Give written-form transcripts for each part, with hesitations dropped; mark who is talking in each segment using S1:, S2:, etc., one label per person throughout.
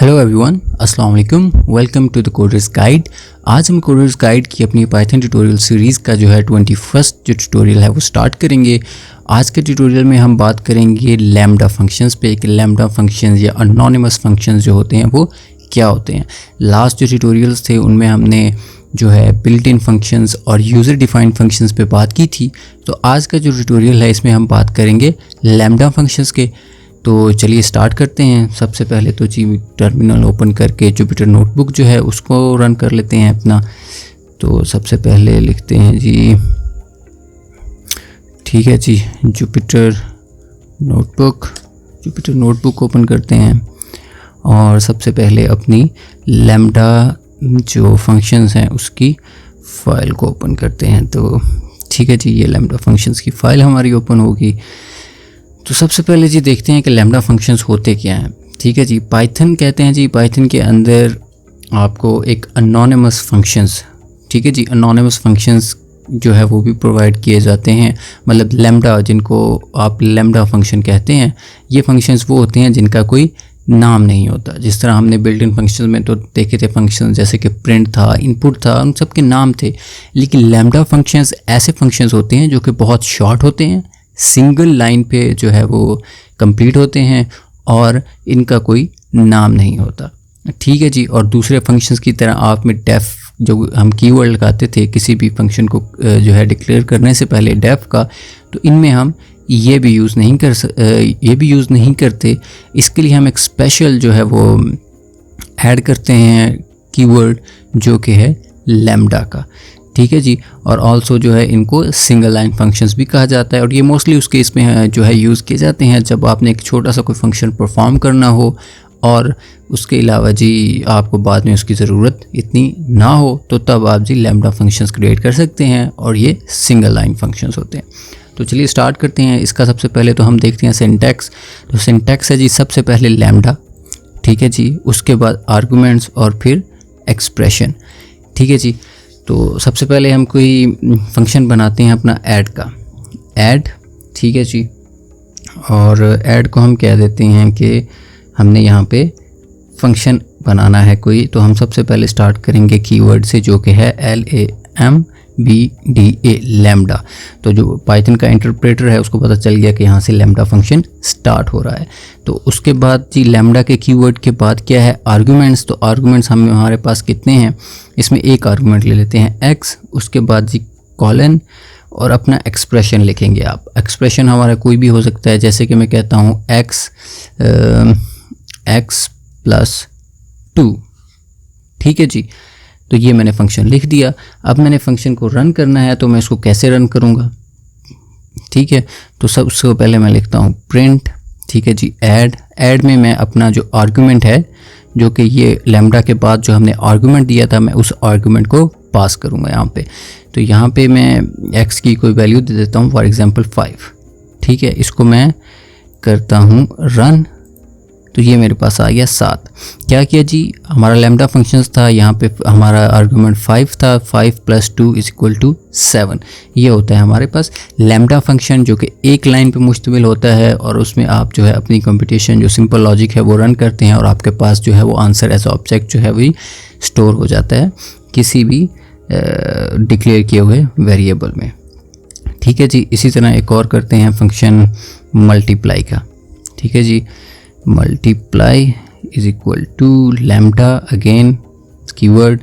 S1: Hello everyone, अस्सलाम वालेकुम। Welcome to the coders guide. आज हम कोडर्स गाइड की अपनी पाइथन ट्यूटोरियल सीरीज़ का जो है 21st जो ट्यूटोरियल है वो स्टार्ट करेंगे। आज के ट्यूटोरियल में हम बात करेंगे लैम्डा फंक्शंस पे कि लैम्डा फंक्शंस या अनोनिमस फंक्शंस जो होते हैं वो क्या होते हैं। लास्ट जो ट्यूटोरियल्स थे उनमें हमने जो है बिल्ट इन फंक्शंस और यूज़र डिफाइंड फंक्शंस पे बात की थी। तो आज का जो ट्यूटोरियल है इसमें हम बात करेंगे लैम्डा फंक्शंस के। तो चलिए स्टार्ट करते हैं। सबसे पहले तो जी टर्मिनल ओपन करके जुपिटर नोटबुक जो है उसको रन कर लेते हैं अपना। तो सबसे पहले लिखते हैं जी, ठीक है जी, जुपिटर नोटबुक ओपन करते हैं और सबसे पहले अपनी लैम्डा जो फंक्शंस हैं उसकी फ़ाइल को ओपन करते हैं। तो ठीक है जी, ये लैम्डा फंक्शंस की फ़ाइल हमारी ओपन होगी। तो सबसे पहले जी देखते हैं कि लैम्डा फंक्शंस होते क्या हैं। ठीक है जी, पाइथन कहते हैं जी, पाइथन के अंदर आपको एक अनोनिमस फंक्शंस, ठीक है जी, अनोनिमस फंक्शंस जो है वो भी प्रोवाइड किए जाते हैं। मतलब लैम्डा, जिनको आप लैम्डा फंक्शन कहते हैं, ये फंक्शंस वो होते हैं जिनका कोई नाम नहीं होता। जिस तरह हमने बिल्ट इन फंक्शन में तो देखे थे फंक्शन जैसे कि प्रिंट था, इनपुट था, उन सब के नाम थे। लेकिन लैम्डा फंक्शंस ऐसे फंक्शंस होते हैं जो कि बहुत शॉर्ट होते हैं, सिंगल लाइन पे जो है वो कंप्लीट होते हैं और इनका कोई नाम नहीं होता। ठीक है जी। और दूसरे फंक्शंस की तरह आप में डेफ, जो हम कीवर्ड लगाते थे किसी भी फंक्शन को जो है डिक्लेयर करने से पहले डेफ का, तो इनमें हम ये भी यूज़ नहीं करते। इसके लिए हम एक स्पेशल जो है वो ऐड करते हैं कीवर्ड जो कि है लैम्डा का। ठीक है जी। और ऑल्सो जो है इनको सिंगल लाइन फंक्शंस भी कहा जाता है और ये मोस्टली उस केस में जो है यूज़ किए जाते हैं जब आपने एक छोटा सा कोई फंक्शन परफॉर्म करना हो और उसके अलावा जी आपको बाद में उसकी ज़रूरत इतनी ना हो, तो तब आप जी लैम्डा फंक्शंस क्रिएट कर सकते हैं और ये सिंगल लाइन फंक्शंस होते हैं। तो चलिए स्टार्ट करते हैं। इसका सबसे पहले तो हम देखते हैं सिंटैक्स। तो सिंटैक्स है जी सबसे पहले लैम्डा, ठीक है जी, उसके बाद आर्गूमेंट्स और फिर एक्सप्रेशन। ठीक है जी। तो सबसे पहले हम कोई फंक्शन बनाते हैं अपना ऐड का, ऐड, ठीक है जी। और ऐड को हम कह देते हैं कि हमने यहाँ पे फंक्शन बनाना है कोई। तो हम सबसे पहले स्टार्ट करेंगे कीवर्ड से जो कि है LAMBDA, लैम्डा। तो जो पाइथन का इंटरप्रेटर है उसको पता चल गया कि यहाँ से लैम्डा फंक्शन स्टार्ट हो रहा है। तो उसके बाद जी लैम्डा के कीवर्ड के बाद क्या है, आर्गुमेंट्स। तो आर्गुमेंट्स हमारे पास कितने हैं, इसमें एक आर्गुमेंट ले लेते हैं x, उसके बाद जी कॉलन और अपना एक्सप्रेशन लिखेंगे आप। एक्सप्रेशन हमारा कोई भी हो सकता है, जैसे कि मैं कहता हूँ x + 2, ठीक है जी। तो ये मैंने फंक्शन लिख दिया। अब मैंने फंक्शन को रन करना है, तो मैं इसको कैसे रन करूँगा, ठीक है। तो सबसे पहले मैं लिखता हूँ प्रिंट, ठीक है जी, ऐड में मैं अपना जो आर्गुमेंट है, जो कि ये लैम्डा के बाद जो हमने आर्गुमेंट दिया था, मैं उस आर्गुमेंट को पास करूँगा यहाँ पे। तो यहाँ पे मैं x की कोई वैल्यू दे देता हूँ, फॉर एग्जांपल 5, ठीक है। इसको मैं करता हूँ रन, तो ये मेरे पास आ गया 7। क्या किया जी, हमारा लैम्डा फंक्शंस था, यहाँ पे हमारा आर्गुमेंट 5 था, 5 + 2 = 7। ये होता है हमारे पास लैम्डा फंक्शन जो कि एक लाइन पे मुश्तमिल होता है और उसमें आप जो है अपनी कंप्यूटेशन जो सिंपल लॉजिक है वो रन करते हैं और आपके पास जो है वो आंसर एज ऑब्जेक्ट जो है वही स्टोर हो जाता है किसी भी डिक्लेयर किए हुए वेरिएबल में। ठीक है जी। इसी तरह एक और करते हैं फंक्शन मल्टीप्लाई का, ठीक है जी। मल्टीप्लाई = लैम्डा, अगेन कीवर्ड,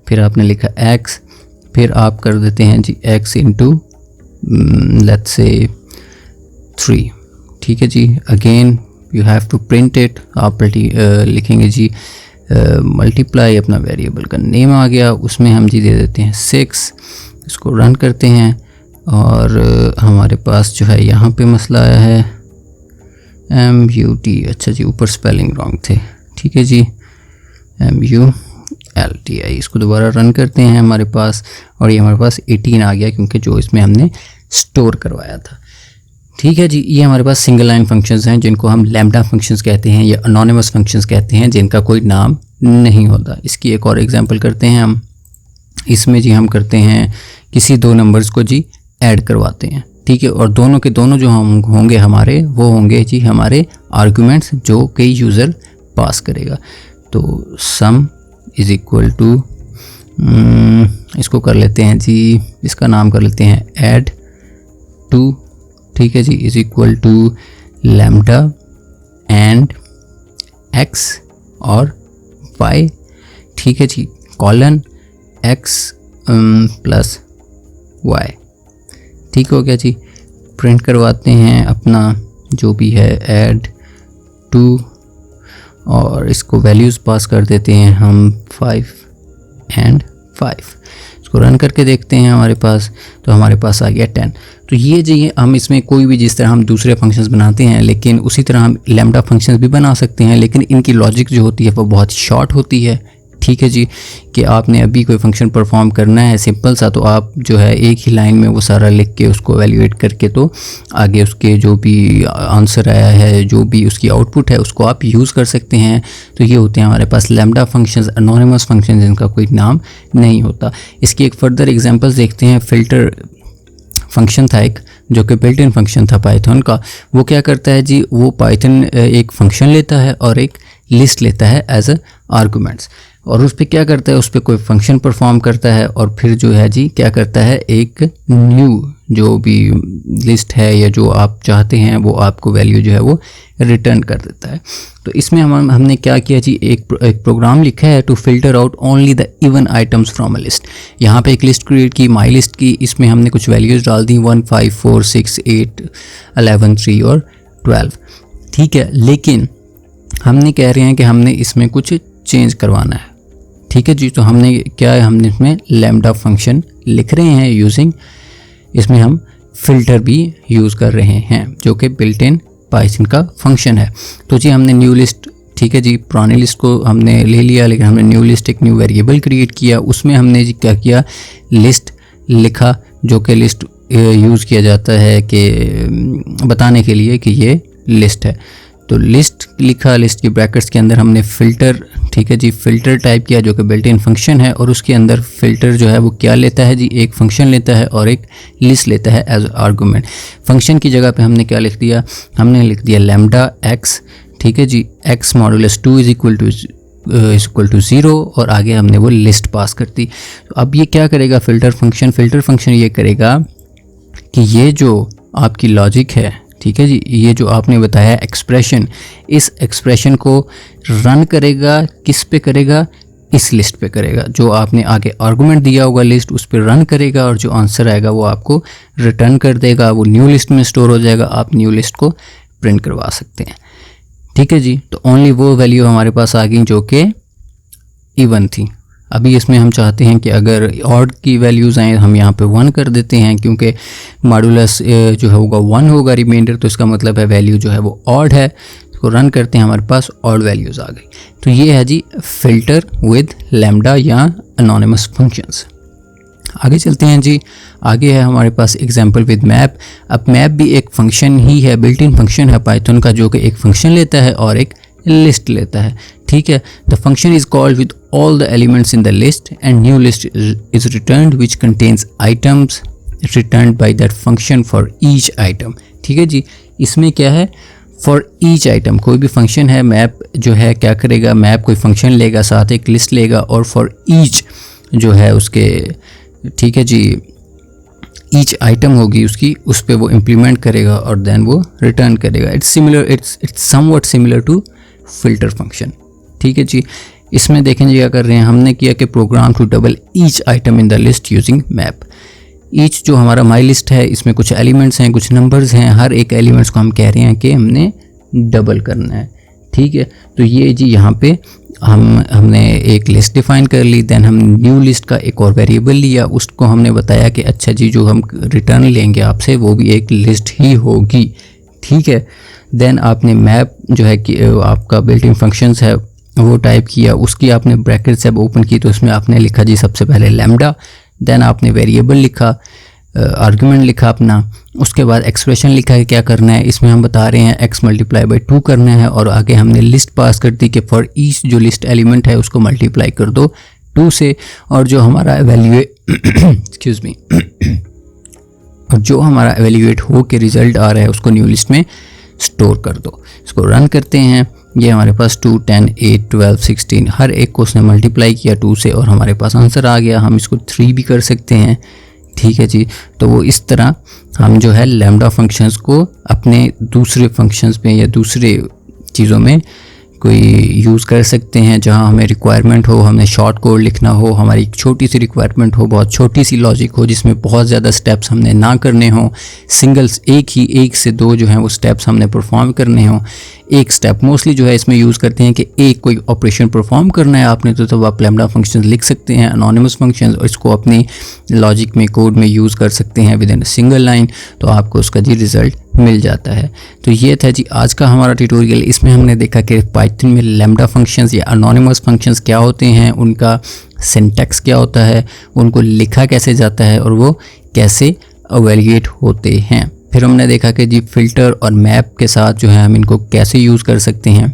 S1: फिर आपने लिखा x, फिर आप कर देते हैं जी x * लेट्स से 3, ठीक है जी। Again you have to print it, आप लिखेंगे जी मल्टीप्लाई, अपना वेरिएबल का नेम आ गया, उसमें हम जी दे देते हैं 6। इसको रन करते हैं और हमारे पास जो है यहाँ पे मसला आया है MUT, अच्छा जी, ऊपर स्पेलिंग रॉन्ग थे, ठीक है जी, MULTI। इसको दोबारा रन करते हैं हमारे पास और ये हमारे पास 18 आ गया क्योंकि जो इसमें हमने स्टोर करवाया था। ठीक है जी। ये हमारे पास सिंगल लाइन फंक्शंस हैं जिनको हम लैम्डा फंक्शंस कहते हैं या अनोनिमस फंक्शंस कहते हैं, जिनका कोई नाम नहीं होता। इसकी एक और एग्जांपल करते हैं हम। इसमें जी हम करते हैं किसी दो नंबर्स को जी ऐड करवाते हैं, ठीक है। और दोनों के दोनों जो हम होंगे हमारे, वो होंगे जी हमारे आर्गुमेंट्स जो कई यूज़र पास करेगा। तो सम इज इक्वल टू, इसको कर लेते हैं जी, इसका नाम कर लेते हैं ऐड टू, ठीक है जी, is equal to lambda and X और वाई, ठीक है जी, कॉलन एक्स प्लस वाई, ठीक हो गया जी। प्रिंट करवाते हैं अपना जो भी है ऐड टू, और इसको वैल्यूज़ पास कर देते हैं हम 5 एंड 5। इसको रन करके देखते हैं हमारे पास, तो हमारे पास आ गया 10। तो ये जी हम इसमें कोई भी, जिस तरह हम दूसरे फंक्शंस बनाते हैं, लेकिन उसी तरह हम लैम्डा फंक्शंस भी बना सकते हैं, लेकिन इनकी लॉजिक जो होती है वो बहुत शॉर्ट होती है, ठीक है जी। कि आपने अभी कोई फंक्शन परफॉर्म करना है सिंपल सा, तो आप जो है एक ही लाइन में वो सारा लिख के उसको एवेल्यूएट करके, तो आगे उसके जो भी आंसर आया है, जो भी उसकी आउटपुट है, उसको आप यूज़ कर सकते हैं। तो ये होते हैं हमारे पास लैम्डा फंक्शंस, एनोनिमस फंक्शन जिनका कोई नाम नहीं होता। इसकी एक फर्दर एग्जांपल्स देखते हैं। फिल्टर फंक्शन था एक, जो कि बिल्ट इन फंक्शन था पाइथन का। वो क्या करता है जी, वो पाइथन एक फंक्शन लेता है और एक लिस्ट लेता है एज अ आर्गूमेंट्स, और उस पर क्या करता है, उस पर कोई फंक्शन परफॉर्म करता है, और फिर जो है जी क्या करता है, एक न्यू जो भी लिस्ट है या जो आप चाहते हैं वो आपको वैल्यू जो है वो रिटर्न कर देता है। तो इसमें हमने क्या किया जी, एक प्रोग्राम लिखा है to filter out only the even items from a list. यहाँ पे एक लिस्ट क्रिएट की, माई लिस्ट की, इसमें हमने कुछ वैल्यूज़ डाल दी 1 5 4 6 8 11 3 और 12, ठीक है। लेकिन हमने कह रहे हैं कि हमने इसमें कुछ चेंज करवाना है, ठीक है जी। तो हमने क्या है, हमने इसमें लैम्डा फंक्शन लिख रहे हैं यूजिंग, इसमें हम फिल्टर भी यूज़ कर रहे हैं जो कि बिल्ट इन पाइथन का फंक्शन है। तो जी हमने न्यू लिस्ट, ठीक है जी, पुरानी लिस्ट को हमने ले लिया, लेकिन हमने न्यू लिस्ट, एक न्यू वेरिएबल क्रिएट किया, उसमें हमने जी क्या किया, लिस्ट लिखा, जो कि लिस्ट यूज़ किया जाता है कि बताने के लिए कि ये लिस्ट है। तो लिस्ट लिखा, लिस्ट की ब्रैकेट्स के अंदर हमने फ़िल्टर, ठीक है जी, फ़िल्टर टाइप किया जो कि बिल्ट इन फंक्शन है, और उसके अंदर फ़िल्टर जो है वो क्या लेता है जी, एक फंक्शन लेता है और एक लिस्ट लेता है एज आर्गूमेंट। फंक्शन की जगह पे हमने क्या लिख दिया, हमने लिख दिया लैम्डा एक्स, ठीक है जी, X modulus 2 is equal to 0, और आगे हमने वो लिस्ट पास कर दी। तो अब ये क्या करेगा फिल्टर फंक्शन ये करेगा कि ये जो आपकी लॉजिक है, ठीक है जी, ये जो आपने बताया एक्सप्रेशन, इस एक्सप्रेशन को रन करेगा, किस पे करेगा, इस लिस्ट पे करेगा। जो आपने आगे आर्गुमेंट दिया होगा लिस्ट, उस पर रन करेगा, और जो आंसर आएगा वो आपको रिटर्न कर देगा, वो न्यू लिस्ट में स्टोर हो जाएगा, आप न्यू लिस्ट को प्रिंट करवा सकते हैं, ठीक है जी। तो ओनली वो वैल्यू हमारे पास आ गई जो कि इवन थी। अभी इसमें हम चाहते हैं कि अगर ऑड की वैल्यूज़ आएँ, हम यहाँ पे 1 कर देते हैं, क्योंकि मॉडुलस जो होगा 1 होगा रिमाइंडर, तो इसका मतलब है वैल्यू जो है वो ऑड है। इसको रन करते हैं, हमारे पास ऑड वैल्यूज़ आ गई। तो ये है जी फिल्टर विद लैम्डा या एनोनिमस फंक्शंस। आगे चलते हैं जी, आगे है हमारे पास एग्जाम्पल विद मैप। अब मैप भी एक फंक्शन ही है, बिल्ट इन फंक्शन है पाइथन का, जो कि एक फंक्शन लेता है और एक लिस्ट लेता है, ठीक है। The function is called with all the elements in the list and new list is returned which contains items returned by that function for each item, ठीक है जी। इसमें क्या है, फॉर ईच आइटम, कोई भी फंक्शन है, मैप जो है क्या करेगा, मैप कोई फंक्शन लेगा, साथ एक लिस्ट लेगा, और फॉर ईच जो है उसके, ठीक है जी, ईच आइटम होगी उसकी, उस पर वो इम्प्लीमेंट करेगा और देन वो रिटर्न करेगा। It's something similar to filter function, ठीक है जी। इसमें देखें जी क्या कर रहे हैं, हमने किया कि program to double each item in the list using map. Each जो हमारा माई लिस्ट है, इसमें कुछ एलिमेंट्स हैं, कुछ नंबर्स हैं, हर एक एलिमेंट्स को हम कह रहे हैं कि हमने डबल करना है, ठीक है। तो ये जी यहाँ पे हमने एक लिस्ट डिफाइन कर ली, देन हम न्यू लिस्ट का एक और वेरिएबल लिया, उसको हमने बताया कि अच्छा जी जो हम रिटर्न लेंगे आपसे वो भी एक लिस्ट ही होगी, ठीक है। देन आपने मैप जो है कि आपका बिल्ट इन फंक्शंस है वो टाइप किया, उसकी आपने ब्रैकेट से अब ओपन की, तो उसमें आपने लिखा जी सबसे पहले लैम्डा, देन आपने वेरिएबल लिखा, आर्गुमेंट लिखा अपना, उसके बाद एक्सप्रेशन लिखा है क्या करना है, इसमें हम बता रहे हैं x मल्टीप्लाई बाई 2 करना है, और आगे हमने लिस्ट पास कर दी कि फॉर ईच जो लिस्ट एलिमेंट है उसको मल्टीप्लाई कर दो 2 से, और जो हमारा एक्सक्यूज मी और जो हमारा एवेल्यूएट हो के रिजल्ट आ रहा है उसको न्यू लिस्ट में स्टोर कर दो। इसको रन करते हैं, ये हमारे पास 2, 10, 8, 12, 16 हर एक को उसने मल्टीप्लाई किया 2 से और हमारे पास आंसर आ गया। हम इसको 3 भी कर सकते हैं, ठीक है जी। तो वो इस तरह हम जो है लैम्डा फंक्शंस को अपने दूसरे फंक्शंस में या दूसरे चीज़ों में कोई यूज़ कर सकते हैं, जहां हमें रिक्वायरमेंट हो, हमें शॉर्ट कोड लिखना हो, हमारी एक छोटी सी रिक्वायरमेंट हो, बहुत छोटी सी लॉजिक हो जिसमें बहुत ज़्यादा स्टेप्स हमने ना करने हो, सिंगल्स एक से दो जो हैं वो स्टेप्स हमने परफॉर्म करने हो। एक स्टेप मोस्टली जो है इसमें यूज़ करते हैं कि एक कोई ऑपरेशन परफॉर्म करना है आपने, तो तब आप लैम्डा फंक्शन लिख सकते हैं, एनोनिमस फंक्शन, और इसको अपनी लॉजिक में कोड में यूज़ कर सकते हैं with in a single line, तो आपको उसका जी रिज़ल्ट मिल जाता है। तो ये था जी आज का हमारा ट्यूटोरियल। इसमें हमने देखा कि पाइथन में लैम्डा फंक्शंस या एनोनिमस फंक्शंस क्या होते हैं, उनका सिंटैक्स क्या होता है, उनको लिखा कैसे जाता है और वो कैसे इवैल्यूएट होते हैं। फिर हमने देखा कि जी फ़िल्टर और मैप के साथ जो है हम इनको कैसे यूज़ कर सकते हैं,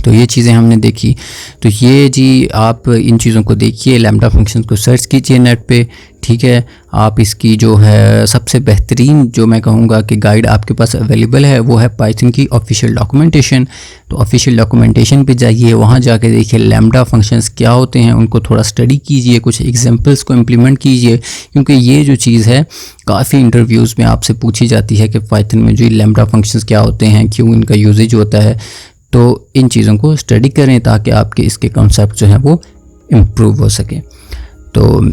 S1: तो ये चीज़ें हमने देखी। तो ये जी आप इन चीज़ों को देखिए, लैम्डा फंक्शन को सर्च कीजिए नेट पे, ठीक है। आप इसकी जो है सबसे बेहतरीन जो मैं कहूँगा कि गाइड आपके पास अवेलेबल है वो है पाइथन की ऑफिशियल डॉक्यूमेंटेशन। तो ऑफिशियल डॉक्यूमेंटेशन पे जाइए, वहाँ जाके देखिए लैम्डा फंक्शंस क्या होते हैं, उनको थोड़ा स्टडी कीजिए, कुछ एग्जांपल्स को इम्प्लीमेंट कीजिए, क्योंकि ये जो चीज़ है काफ़ी इंटरव्यूज़ में आपसे पूछी जाती है कि पाइथन में जो लैम्डा फंक्शंस क्या होते हैं, क्यों इनका यूजेज होता है। तो इन चीज़ों को स्टडी करें ताकि आपके इसके कॉन्सेप्ट जो हैं वो इम्प्रूव हो सके। तो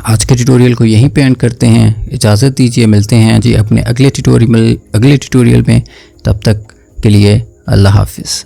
S1: आज के ट्यूटोरियल को यहीं पे एंड करते हैं, इजाज़त दीजिए, मिलते हैं जी अपने अगले ट्यूटोरियल में। तब तक के लिए अल्लाह हाफिज़।